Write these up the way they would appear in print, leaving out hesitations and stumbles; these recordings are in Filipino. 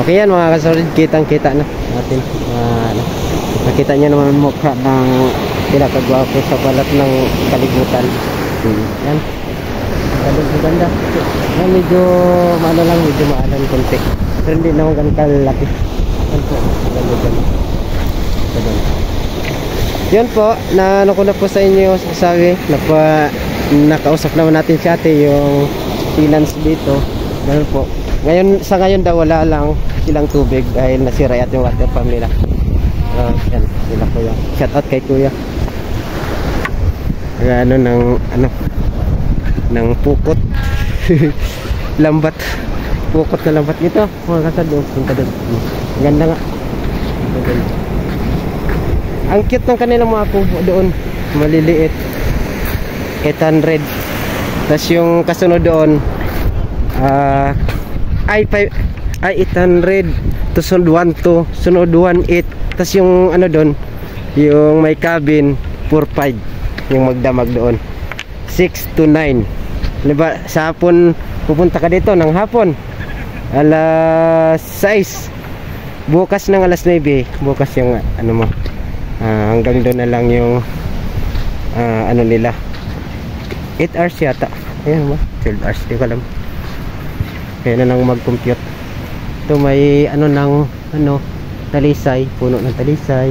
Okay yan mga kasolid, kitang kita na natin. Ano, nakita nyo naman mukha ng pinakagwapo sa balat ng kalibutan. Yan, ganda. Yan, medyo maano lang, medyo maalan konti, pero hindi naman ganun kalaki. Yan po, ganda. Yan po, na ano ko na po sa inyo sasabi, nakausap naman natin si ate yung tenants dito. Ganun po. Ngayon, sa ngayon daw wala lang silang tubig dahil nasira yata yung water pump nila. Yan, sila kuya. Shout out kay kuya. Ng pukot. Lambat. Pukot na lambat nito. Mga kasado, punta doon. Ganda nga. Ang cute ng kanilang mga kubo doon. Maliliit. 800. Tapos yung kasunod doon, 800 to sunod 1 to sunod 1.8. Tas yung ano doon, yung may cabin 4.5 yung magdamag doon. 6 to 9. Diba sa hapon pupunta ka dito ng hapon alas 6, bukas ng alas 9, bukas yung ano mo, hanggang doon na lang yung ano nila, 8 hours yata. Ayan mo, 12 hours, di ko alam. Kaya na lang mag-compute. Ito may ano ng talisay, puno ng talisay.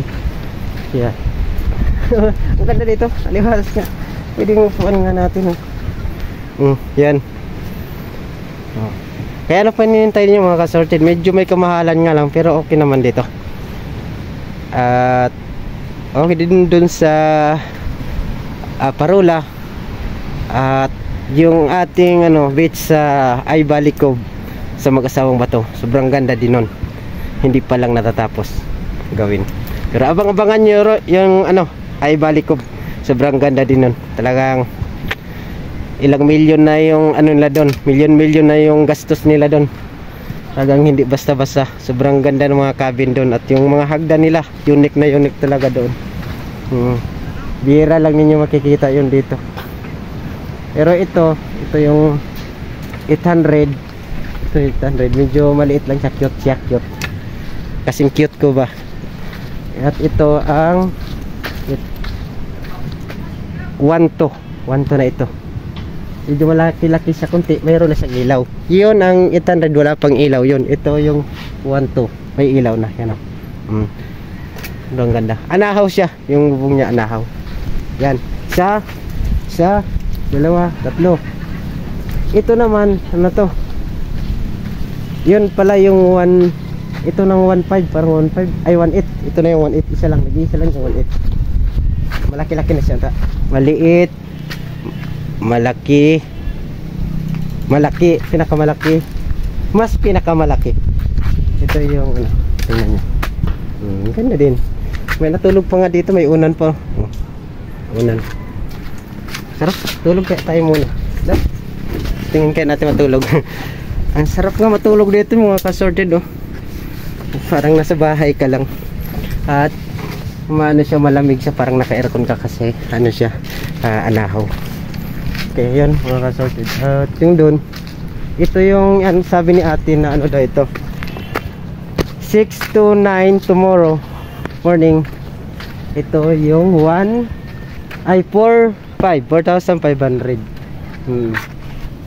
Yeah. Ang ganda dito, aliwas nga. Pwede mo puan nga natin. Yan. Kaya ano pa hinihintay niyo mga kasorted, medyo may kamahalan nga lang pero okay naman dito. At okay din dun sa Parula. At yung ating beach sa Ay-Valley Cove sa Mag-asawang Bato, sobrang ganda din nun. Hindi pa lang natatapos gawin, pero abang-abangan nyo yung Ay-Valley Cove. Sobrang ganda din nun. Talagang ilang milyon na yung nila doon, milyon na yung gastos nila doon. Talagang hindi basta-basta. Sobrang ganda ng mga cabin doon. At yung mga hagdan nila, unique na unique talaga doon. Bira lang ninyo makikita yun dito. Pero ito yung 800. Ito 800, medyo maliit lang siya, cute. Kasing cute ko ba. At ito ang 1 to na ito. Medyo malaki-laki siya kunti, mayroon na siyang ilaw. Yun ang 800, wala pang ilaw yun. Ito yung 1 to, may ilaw na yan. Ang ganda. Anahaw siya, yung bubong niya anahaw. Yan, isa, dalawa, tatlo. Ito naman, ano to? Yun pala yung 1, ito ng 1.5, parang 1.5, ay 1.8. Ito na yung 1.8, isa lang yung 1.8. Malaki-laki na siya. Maliit, malaki, pinakamalaki, mas pinakamalaki. Ito yung tingnan nyo. Ganda din. May natulog pa nga dito, may unan pa. Unan. Sarap, tulog kaya tayo muna. Tingin kaya natin matulog. Ang sarap nga matulog dito mga kasorted. Parang nasa bahay ka lang. At siya, malamig siya, parang naka-aircon ka kasi siya, anahaw. Okay, yan mga kasorted. At yung doon, ito yung sabi ni ate na daw ito, 6 to 9 tomorrow morning. Ito yung 4,500.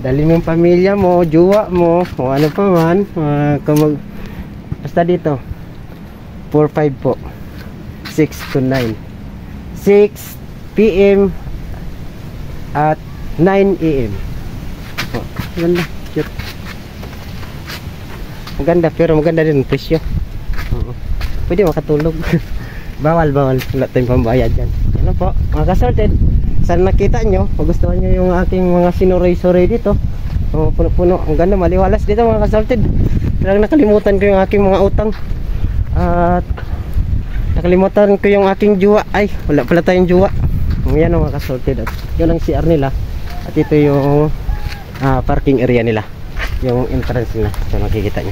Dali mo yung pamilya mo, jowa mo, o ano pa man, basta dito 4,500 po. 6 to 9, 6 PM at 9 AM. Ganda, cute. Maganda, pero maganda din ang presyo. Pwede makatulog. Bawal, wala tayong pambayad dyan. Ano po, mga kasorted, sana nakita nyo, magustuhan nyo yung aking mga sinuray-suray dito. Puno-puno, ang ganda, maliwalas dito mga kasorted. Talagang nakalimutan ko yung aking mga utang. At nakalimutan ko yung aking juwa. Ay, wala pala tayong juwa. Yan ang mga kasorted. At yun ang CR nila. At ito yung parking area nila, yung entrance nila. So makikita nyo.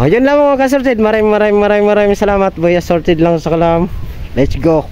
Yun lang mga kasorted. Maraming salamat. Boy, sorted lang sa kalam. Let's go.